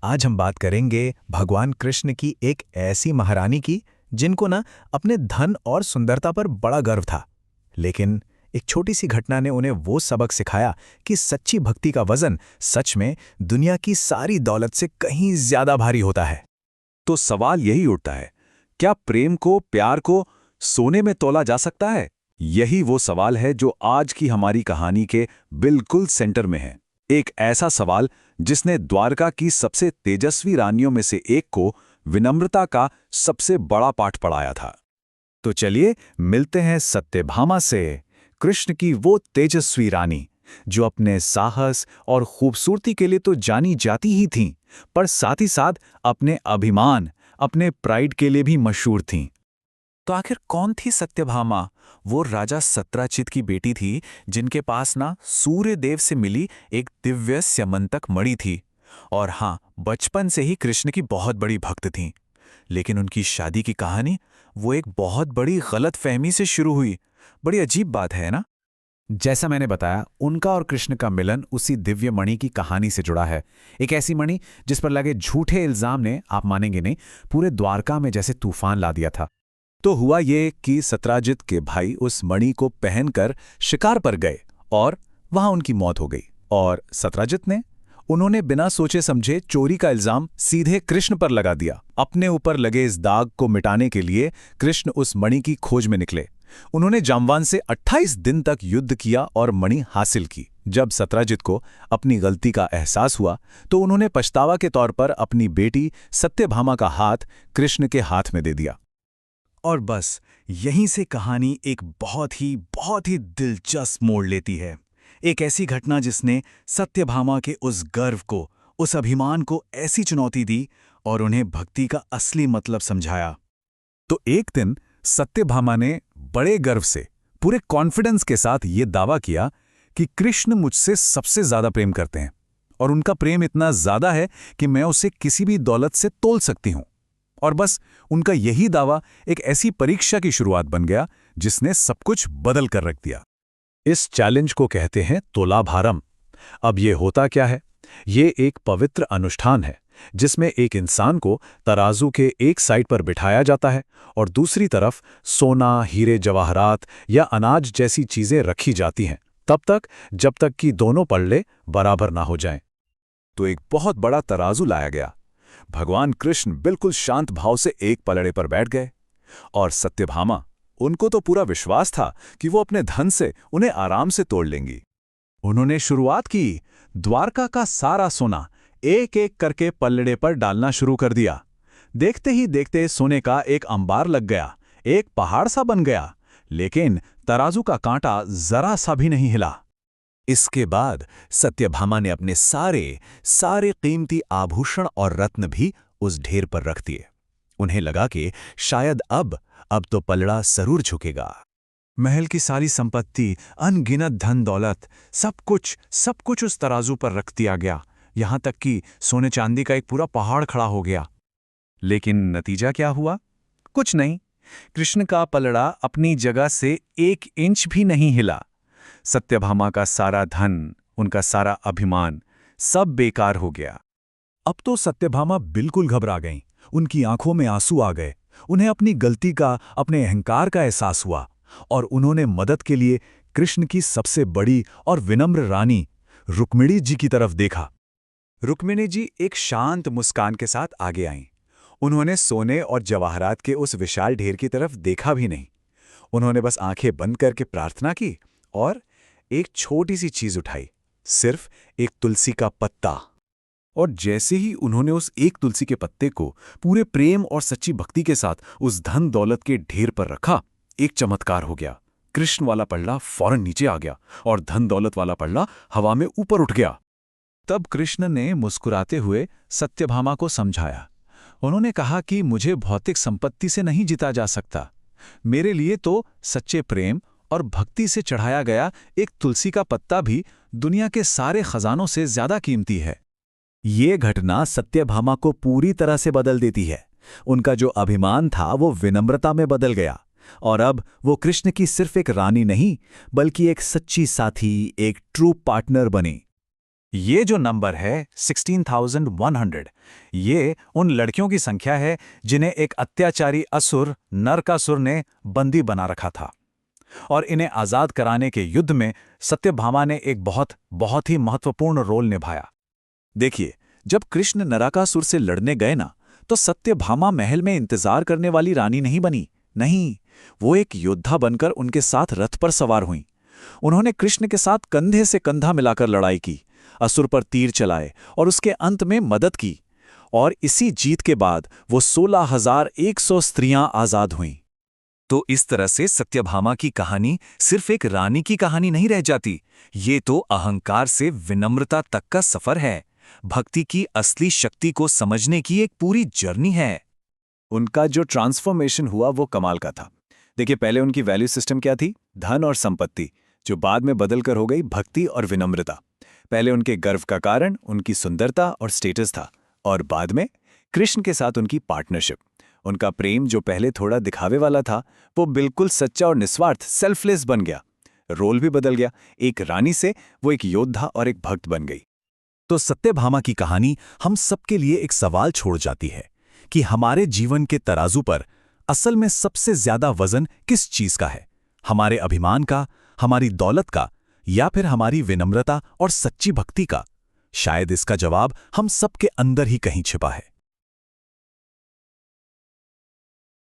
आज हम बात करेंगे भगवान कृष्ण की एक ऐसी महारानी की जिनको ना अपने धन और सुंदरता पर बड़ा गर्व था। लेकिन एक छोटी सी घटना ने उन्हें वो सबक सिखाया कि सच्ची भक्ति का वजन सच में दुनिया की सारी दौलत से कहीं ज्यादा भारी होता है। तो सवाल यही उठता है, क्या प्रेम को, प्यार को सोने में तोला जा सकता है? यही वो सवाल है जो आज की हमारी कहानी के बिल्कुल सेंटर में है। एक ऐसा सवाल जिसने द्वारका की सबसे तेजस्वी रानियों में से एक को विनम्रता का सबसे बड़ा पाठ पढ़ाया था। तो चलिए मिलते हैं सत्यभामा से, कृष्ण की वो तेजस्वी रानी जो अपने साहस और खूबसूरती के लिए तो जानी जाती ही थीं, पर साथ ही साथ अपने अभिमान, अपने प्राइड के लिए भी मशहूर थीं। तो आखिर कौन थी सत्यभामा? वो राजा सत्राजित की बेटी थी जिनके पास ना सूर्य देव से मिली एक दिव्य स्यमंतक मणि थी। और हाँ, बचपन से ही कृष्ण की बहुत बड़ी भक्त थीं। लेकिन उनकी शादी की कहानी वो एक बहुत बड़ी गलतफहमी से शुरू हुई। बड़ी अजीब बात है ना? जैसा मैंने बताया, उनका और कृष्ण का मिलन उसी दिव्य मणि की कहानी से जुड़ा है। एक ऐसी मणि जिस पर लगे झूठे इल्जाम ने, आप मानेंगे नहीं, पूरे द्वारका में जैसे तूफान ला दिया था। तो हुआ ये कि सत्राजित के भाई उस मणि को पहनकर शिकार पर गए और वहां उनकी मौत हो गई। और सत्राजित ने उन्होंने बिना सोचे समझे चोरी का इल्जाम सीधे कृष्ण पर लगा दिया। अपने ऊपर लगे इस दाग को मिटाने के लिए कृष्ण उस मणि की खोज में निकले। उन्होंने जामवान से 28 दिन तक युद्ध किया और मणि हासिल की। जब सत्राजित को अपनी गलती का एहसास हुआ तो उन्होंने पछतावा के तौर पर अपनी बेटी सत्यभामा का हाथ कृष्ण के हाथ में दे दिया। और बस यहीं से कहानी एक बहुत ही दिलचस्प मोड़ लेती है। एक ऐसी घटना जिसने सत्यभामा के उस गर्व को, उस अभिमान को ऐसी चुनौती दी और उन्हें भक्ति का असली मतलब समझाया। तो एक दिन सत्यभामा ने बड़े गर्व से, पूरे कॉन्फिडेंस के साथ ये दावा किया कि कृष्ण मुझसे सबसे ज्यादा प्रेम करते हैं और उनका प्रेम इतना ज्यादा है कि मैं उसे किसी भी दौलत से तोल सकती हूं। और बस उनका यही दावा एक ऐसी परीक्षा की शुरुआत बन गया जिसने सब कुछ बदल कर रख दिया। इस चैलेंज को कहते हैं तुलाभारम। अब ये होता क्या है? ये एक पवित्र अनुष्ठान है जिसमें एक इंसान को तराजू के एक साइड पर बिठाया जाता है और दूसरी तरफ सोना, हीरे जवाहरात या अनाज जैसी चीजें रखी जाती हैं, तब तक जब तक कि दोनों पल्ले बराबर ना हो जाएं। तो एक बहुत बड़ा तराजू लाया गया। भगवान कृष्ण बिल्कुल शांत भाव से एक पलड़े पर बैठ गए और सत्यभामा, उनको तो पूरा विश्वास था कि वो अपने धन से उन्हें आराम से तोड़ लेंगी। उन्होंने शुरुआत की, द्वारका का सारा सोना एक एक करके पल्लड़े पर डालना शुरू कर दिया। देखते ही देखते सोने का एक अंबार लग गया, एक पहाड़ सा बन गया। लेकिन तराजू का कांटा जरा सा भी नहीं हिला। इसके बाद सत्यभामा ने अपने सारे कीमती आभूषण और रत्न भी उस ढेर पर रख दिए। उन्हें लगा कि शायद अब तो पलड़ा जरूर झुकेगा। महल की सारी संपत्ति, अनगिनत धन दौलत, सब कुछ उस तराजू पर रख दिया गया। यहां तक कि सोने चांदी का एक पूरा पहाड़ खड़ा हो गया। लेकिन नतीजा क्या हुआ? कुछ नहीं। कृष्ण का पलड़ा अपनी जगह से 1 इंच भी नहीं हिला। सत्यभामा का सारा धन, उनका सारा अभिमान, सब बेकार हो गया। अब तो सत्यभामा बिल्कुल घबरा गईं। उनकी आंखों में आंसू आ गए। उन्हें अपनी गलती का, अपने अहंकार का एहसास हुआ और उन्होंने मदद के लिए कृष्ण की सबसे बड़ी और विनम्र रानी रुक्मिणी जी की तरफ देखा। रुक्मिणी जी एक शांत मुस्कान के साथ आगे आईं। उन्होंने सोने और जवाहरात के उस विशाल ढेर की तरफ देखा भी नहीं। उन्होंने बस आंखें बंद करके प्रार्थना की और एक छोटी सी चीज उठाई, सिर्फ एक तुलसी का पत्ता। और जैसे ही उन्होंने उस एक तुलसी के पत्ते को पूरे प्रेम और सच्ची भक्ति के साथ उस धन दौलत के ढेर पर रखा, एक चमत्कार हो गया। कृष्ण वाला पल्ला फौरन नीचे आ गया और धन दौलत वाला पल्ला हवा में ऊपर उठ गया। तब कृष्ण ने मुस्कुराते हुए सत्यभामा को समझाया। उन्होंने कहा कि मुझे भौतिक संपत्ति से नहीं जीता जा सकता। मेरे लिए तो सच्चे प्रेम और भक्ति से चढ़ाया गया एक तुलसी का पत्ता भी दुनिया के सारे खजानों से ज्यादा कीमती है। ये घटना सत्यभामा को पूरी तरह से बदल देती है। उनका जो अभिमान था वो विनम्रता में बदल गया और अब वो कृष्ण की सिर्फ एक रानी नहीं, बल्कि एक सच्ची साथी, एक ट्रू पार्टनर बनी। ये जो नंबर है 16,100, ये उन लड़कियों की संख्या है जिन्हें एक अत्याचारी असुर नरकासुर ने बंदी बना रखा था। और इन्हें आजाद कराने के युद्ध में सत्यभामा ने एक बहुत बहुत ही महत्वपूर्ण रोल निभाया। देखिए, जब कृष्ण नरकासुर से लड़ने गए ना, तो सत्यभामा महल में इंतजार करने वाली रानी नहीं बनी। नहीं, वो एक योद्धा बनकर उनके साथ रथ पर सवार हुईं। उन्होंने कृष्ण के साथ कंधे से कंधा मिलाकर लड़ाई की, असुर पर तीर चलाए और उसके अंत में मदद की। और इसी जीत के बाद वो 16,100 स्त्रियां आजाद हुईं। तो इस तरह से सत्यभामा की कहानी सिर्फ एक रानी की कहानी नहीं रह जाती, ये तो अहंकार से विनम्रता तक का सफर है, भक्ति की असली शक्ति को समझने की एक पूरी जर्नी है। उनका जो ट्रांसफॉर्मेशन हुआ वो कमाल का था। देखिए, पहले उनकी वैल्यू सिस्टम क्या थी? धन और संपत्ति, जो बाद में बदलकर हो गई भक्ति और विनम्रता। पहले उनके गर्व का कारण उनकी सुंदरता और स्टेटस था, और बाद में कृष्ण के साथ उनकी पार्टनरशिप। उनका प्रेम जो पहले थोड़ा दिखावे वाला था, वो बिल्कुल सच्चा और निस्वार्थ सेल्फलेस बन गया। रोल भी बदल गया, एक रानी से वो एक योद्धा और एक भक्त बन गई। तो सत्यभामा की कहानी हम सबके लिए एक सवाल छोड़ जाती है कि हमारे जीवन के तराजू पर असल में सबसे ज्यादा वजन किस चीज का है? हमारे अभिमान का, हमारी दौलत का, या फिर हमारी विनम्रता और सच्ची भक्ति का? शायद इसका जवाब हम सबके अंदर ही कहीं छिपा है।